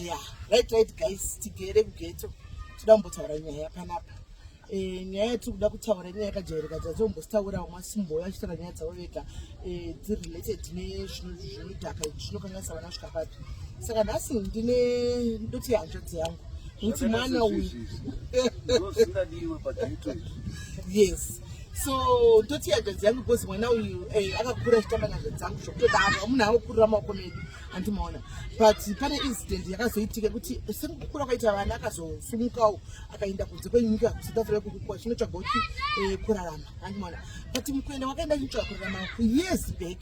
Yeah, right guys, tigere kugeto toda kumbotaura nyaya yakanapa. Nyaya yatikuda kutaura nyaya yakajairika dzatinombositaura masimbo achitaura nyaya dzavo vega dzirelated nezvinodhaka zvinokanganisa vana kusvika papi. Saka nhasi ndoti hanzvadzi yangu kuti mwana uyu yes, so ndoti hanzvadzi yangu because mwana uyu akakura achitamba nazvo dzangu zvokutodaro munhu anokurira maoko medu handimaona, but pane incident yakazoitika kuti sekukura kwaita vana akazosumukawo akaenda kunze kwenyika kusouth africa kukukua chinotsvaga kuti kurarama handimaona, but mukuenda wakaenda chinotsvaga kurarama years back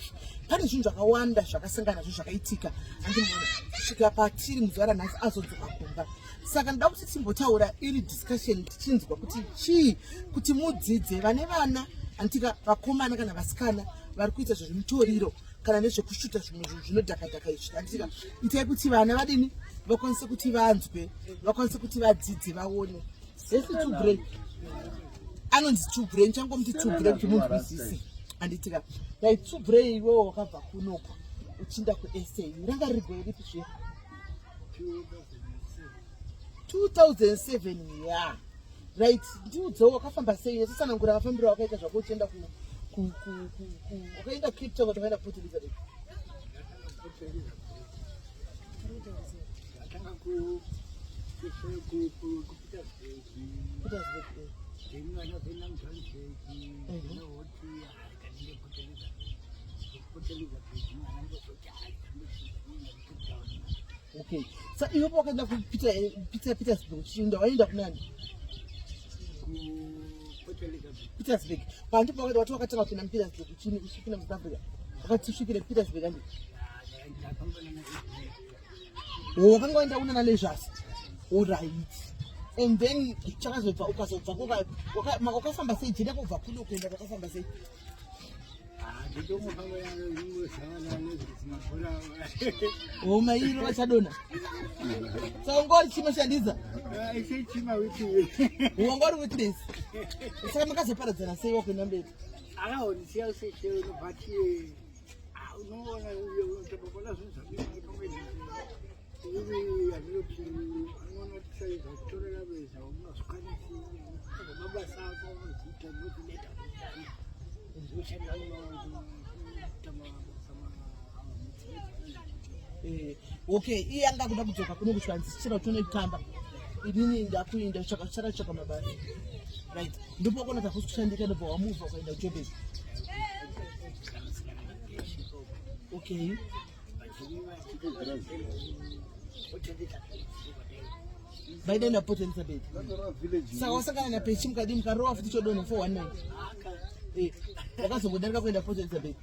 pane zvinhu zvakawanda zvakasangana nazvo zvakaitika handimaona kusvika patiri muzuva ranhasi azodzoka kumba. Saka ndoda kuti timbotaura iri discussion tichinzwa kuti chii kuti mudzidze vane vana antika vakomana kana vasikana vari kuita zvezvimutoriro kana nezvekushuta zvimwe zvinodhakadhaka izvi antika itai kuti vana vadini vakwanise kuti vanzwe vakwanise kuti vadzidze vaone. Let's to break anonzi to break changomuti to break kuti munzwisise anditika dai to break iwewo wakabva kunoko uchinda kuSA ranga rigore ripi zve 2007 yeah right ndiudzowo wakafamba sei yesatsanangura mafambiro wakaita zvako uchienda ukaenda Cape Town ukaenda Port Elizabeth okay. So iwe wakaenda Petersburg uchinda waenda kunani Petersburg pandipo watu wakataka kupinda Petersburg uchini ushikina South Africa wakatishikira Petersburg andi wakanga waenda una leisures all right and then chakazobva ukazobva wakafamba sei jina kubva kuno kuenda wakafamba sei mairo vachadona saka ungori chinoshandiza ungori witness saka makazoparadzana sei wakuenda mberi okay iye anga kuda kudzoka kuno kuchwanzisira tonoitamba inini ndakuinda chaka mabasa right ndipo kona takushandika ndipo wamuva ukaenda Joburg okay baada ya Port Elizabeth sasa wasangana na pechi mkadi mkaroa futi chodona 419 wakazongodarika kuenda Port Elizabeth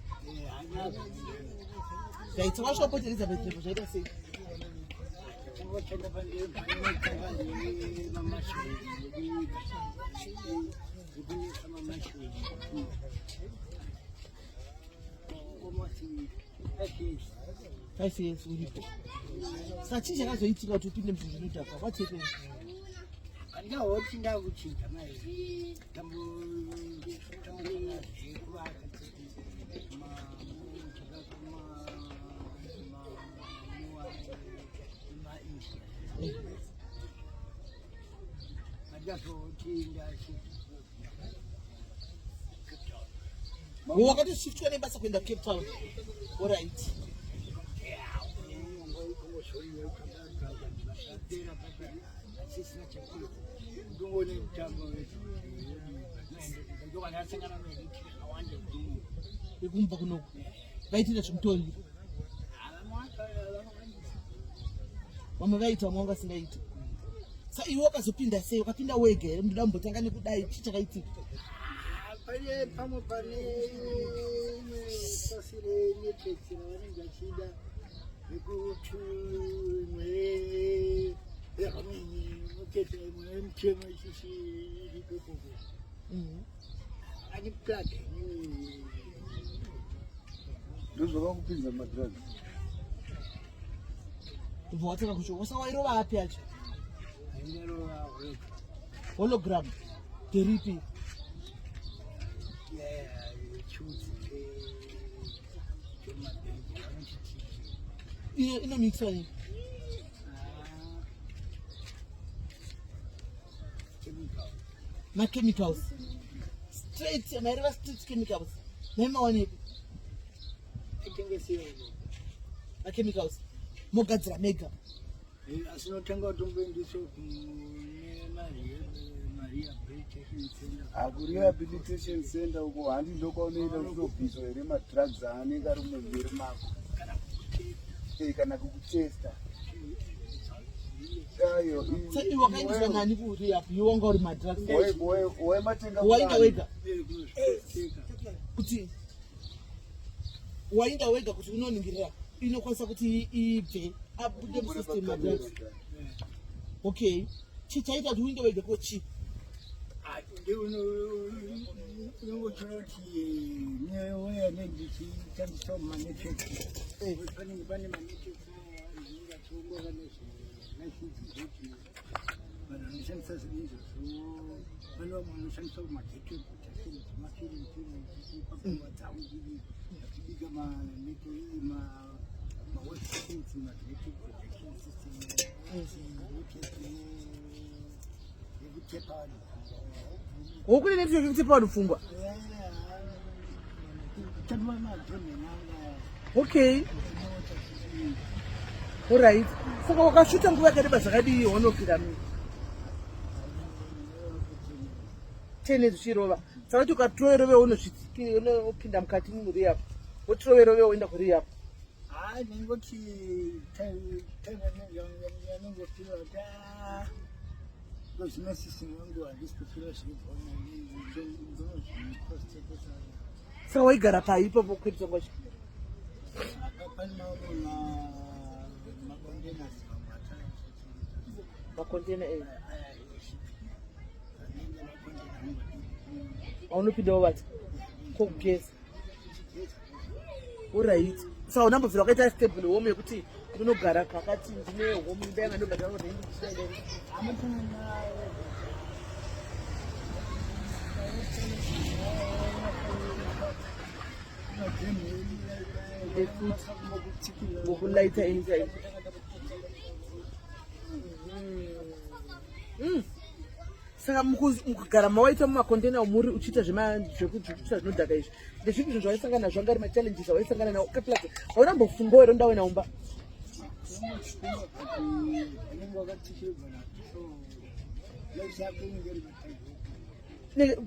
right washo Port Elizabeth ndipo zvaita sei SIS uripo saka chii chakazoitika kuti upinde muzvinhu zvinodhaka what's ndingahotinda kuchinja mai wakati shiftwa nebasa kuenda Cape Town all right ikumba kuno vaitira zvimutoriro vamwe vaita vamwe vangasingaiti sa iwe wakazopinda sei wakapinda wega here ndoda mbotanga nekudai chii chakaitika pane pamwe pane pasi reneteksi ravanenge vachida vekuti imwe yakamini muketa imwe yemutemo ichichirikokoko ani plaga inini ndozvakakupinza madragi ubva watanga kucho wasawairova api acho ainarova hologram teripi chuzi inomikiswa nini chemicals straight maireva street chemicals nemaoneko chemicals mogadzira mega asi notenga utomboendiso kurehabilitation center uko handi ndokaunoenda kutobviswa here madrugs aanenge ari mumwiri mako kana kukutesta wakaindiswa nani kurehab iwonga uri madrugs waimatenga wainda wega kuti wainda wega kuti unoningirira inokwanisa kuti ibve abude musystem madrugs okay chichaita kuti uinde wega kochi unongochoroti neweya nendichishandisa manetwork panenge pane manetwork azingatongoa nezvinashidzi zoti vanhu vanoshandisa zvinizvo pane vamwe vanoshandisa magetwork kuti asenze mafilm papangwa dzavo ii achibika mawebsites magnetic projection system yekutepa wokune network yekutepa vanhu pfungwa okay alright saka wakashuta nguva yakareba zvakadii waunopinda mii 10 zvichirova saka kuti ukatoverove unopinda mukati murehab wotoverove woenda kurehab nengoti yanongofira kuti zvinosisina wangu handisi kufira zviribvona saka waigara pai ipapo kwedza kwacho pane makondenas makontena aunopindawo vati kokugeza alright saka unambobvira wakaita stable home yekuti ndinogara pakati ndine home imba yanga ndogara ngokulaita anytime saka mukugara mawaita mumakontena omuri uchiita zvekuita zvinodhaka izvi ndezvipi zvinhu zvawaisangana nazvo anga ari machallenges awaisangana nawo kaplaza haunambofungawo here undawe naumba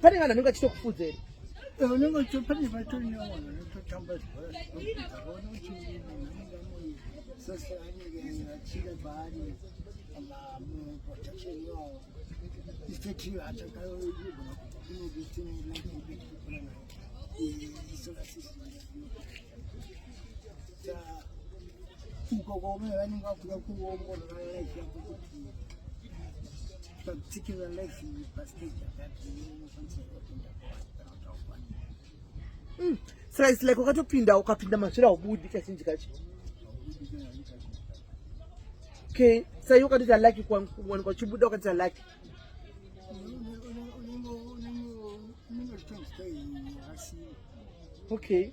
pane vanhu anenge achitokufudza here unenge pane vatorinewo vanhu vanototamba zvibhora zvinokudzakaona kuti sasa anenge achida paari protection yawo istetio achakaigona kuti inodistinaisolar system uko kwaume vanenge vakuda kuongorora life yako kuti particular life pastage yakati unokwanisa kupinda saka isi like wakatopinda ukapinda mazvira haubudi kazhinji kacho okay sai ukatoti alaki kuwanikwa uchibuda ukati alaki okay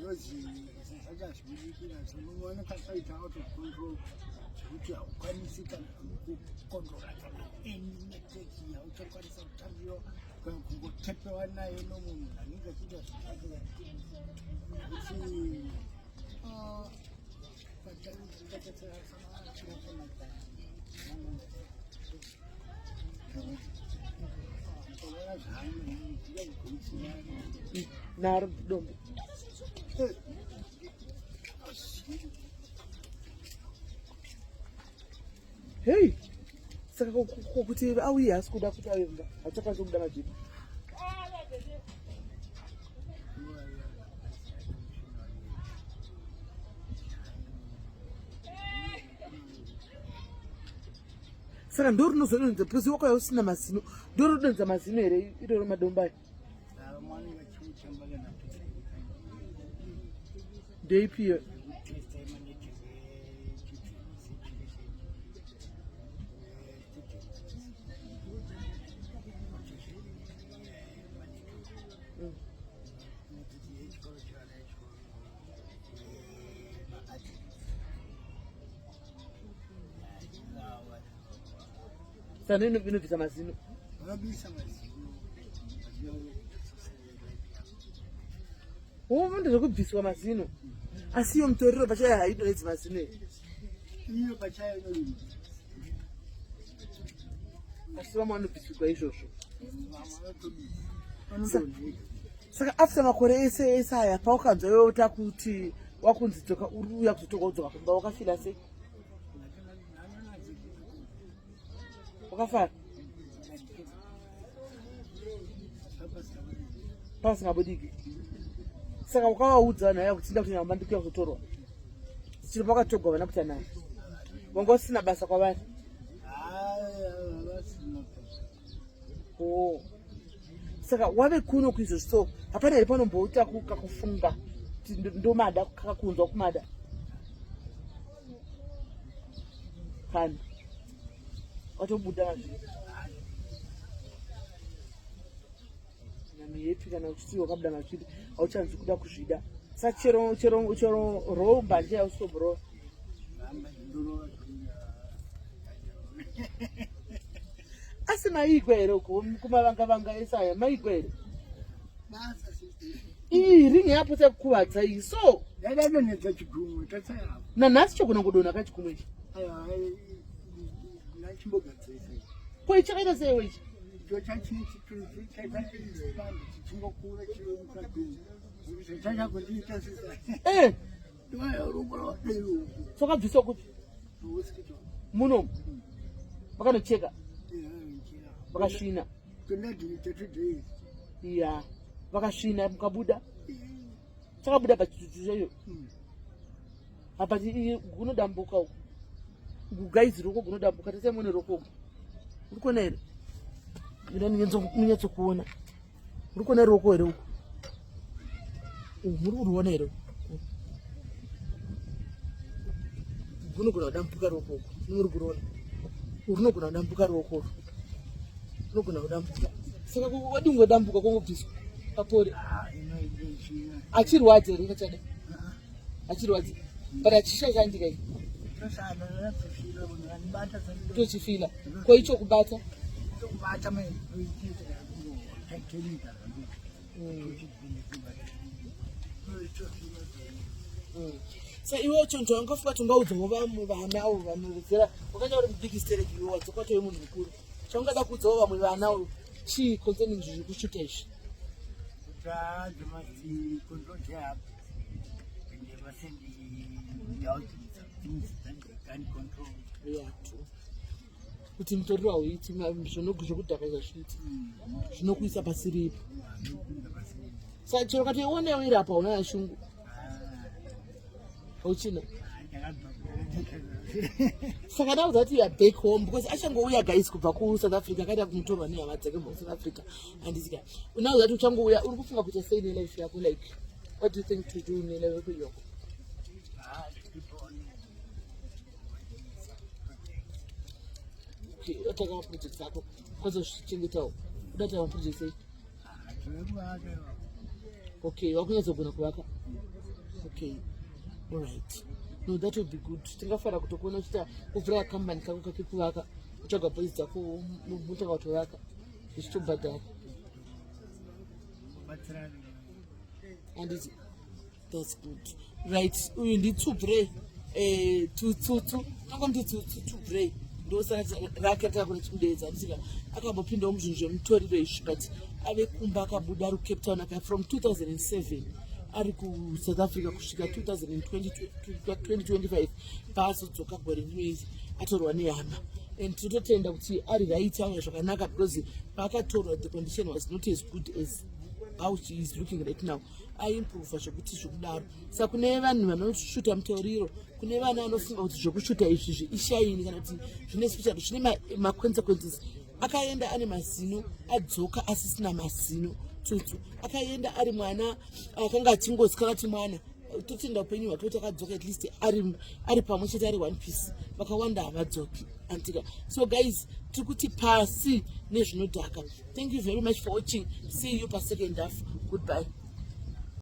yozi zvakazvivirikira unooneka saita out of control zvekuti haukwanisi kana kukontrola kana any network hauchakwanisa kutambiwa kana kungotepewa naye nomunhu anenge achiita zvakake naro dombo hey saka kuti auye hasi kuda kuti aenda achakwanisa kuda majibu saka ndo rinozodonza pusi wako yausina mazino ndo rinodonza mazino here iroro madombai ndeipiyo sana inobvisa mazino unobvisa mazino Womuntu zvokubviswa mazino. Asi iyo mutoriro pachayo haidonedzi mazino. Iyo pachayo inoyi. Asi vamwe vanobvisirwa izvozvo. Vamwe Saka after makore ese aya paukanzwa yota kuti wakunzi dzoka uruya kuzotoka udzoka kumba wakafila sei? Wakafara? Pasingabudiki. Saka wakavaudza naye kuti nda kuti nyamba ndikuya kuzotorwa. Chiro pakatogwa vana kuti naye. Wanga usina basa kwavari. Oh. Saka wave kuno kuizvo so hapana here panombouta kufunga kuti ndomada kakunzwa kumada kana watobuda mazviri nyami yepi kana uchitiwa kabuda mazviri hauchanzi kuda kuzvida sa chero romba nje hausobro asi maigwa here uko kumavanga esaya maigwa here ringi yapo sekukuvadza iyi so yadadonedza chigumwe tatsaya nanhasi chogona kudonha kachigumwe ichi nachimbogadzisa ko chakaita seiwo ichi icho chichingokura chachakondiita sisa rumborwadeiru sokabviswa kupi munomu vakanocheka vakasvina iya vakasvina mukabuda chakabuda pachitutu chaiyo apa gunodambuka uko gugaizi roko gunodambuka tasemone roko uri kuona here munyatsokuona uri kuona roko here uko muri kuriona here gunogona kudambuka roko uko muri kuriona rinogona kudambuka roko rinogona kudambuka saka wadingodambuka kwongobviswa papore achirwadza here kachada achirwadza but achishaishandika i tochifila koicho kubata sa iwe chonto wangafuka tungaudzawo vamwe vanawo vanovedzera wakanga uri mubigistereki iwe wadzokatowe munhu mukuru chaungada kuudzawo vamwe vanawo chii concerning zviri kushuta izvi kuti mutoriro hauiti zvokudhaka izvazviti zvinokuisa pasiripo sa chero katoionewo iri apa hauna yashungu hauchina saka ndaudza kuti back home because achangouya guys kubva kuSouth Africa akaita kumutorwa nehama dzake muSouth Africa handisika unaudza kuti uchangouya uri kufunga kuita sei nelife yako like what do you think to do nelife yako otaka maproject dzako kwanza zvichengetawo udati maproject ei okay wakunyatsogona kuvaka okay alright no that would be good tingafara kutokuona uchita kuvhura kambani kako kake kuvaka utsvaga bhoisi dzako mutaka kutovaka zvichitobhadhara handiti that's good right uyu nditsubhre tutsutsu tangomti tsubhre ndosati rake atakuna chimudedza andisika akambopindawo muzvinhu zvemutoriro izvi but ave kumba akabuda ari kucape town aka from 2007 ari kuSouth Africa kusvika 2025 paazodzoka gore rinoi atorwa nehama and tototenda kuti ari right auya zvakanaka because paakatorwa the condition was not as good as how she is looking right now aimprova zvokuti zvokudaro saka kune vanhu vanoshuta mutoriro kune vana vanofunga kuti zvokushuta izvi ishaini kana kuti zvine special zvine maconsequences akaenda ane mazino adzoka asisina mazino tsutsu akaenda ari mwana akanga achingozi kakati mwana totenda upenyu hwake kuti akadzoka at least ari pamwe chete ari one piece vakawanda havadzoki antika so guys tiri kuti pasi nezvinodhaka thank you very much for watching see you pasecond half goodbye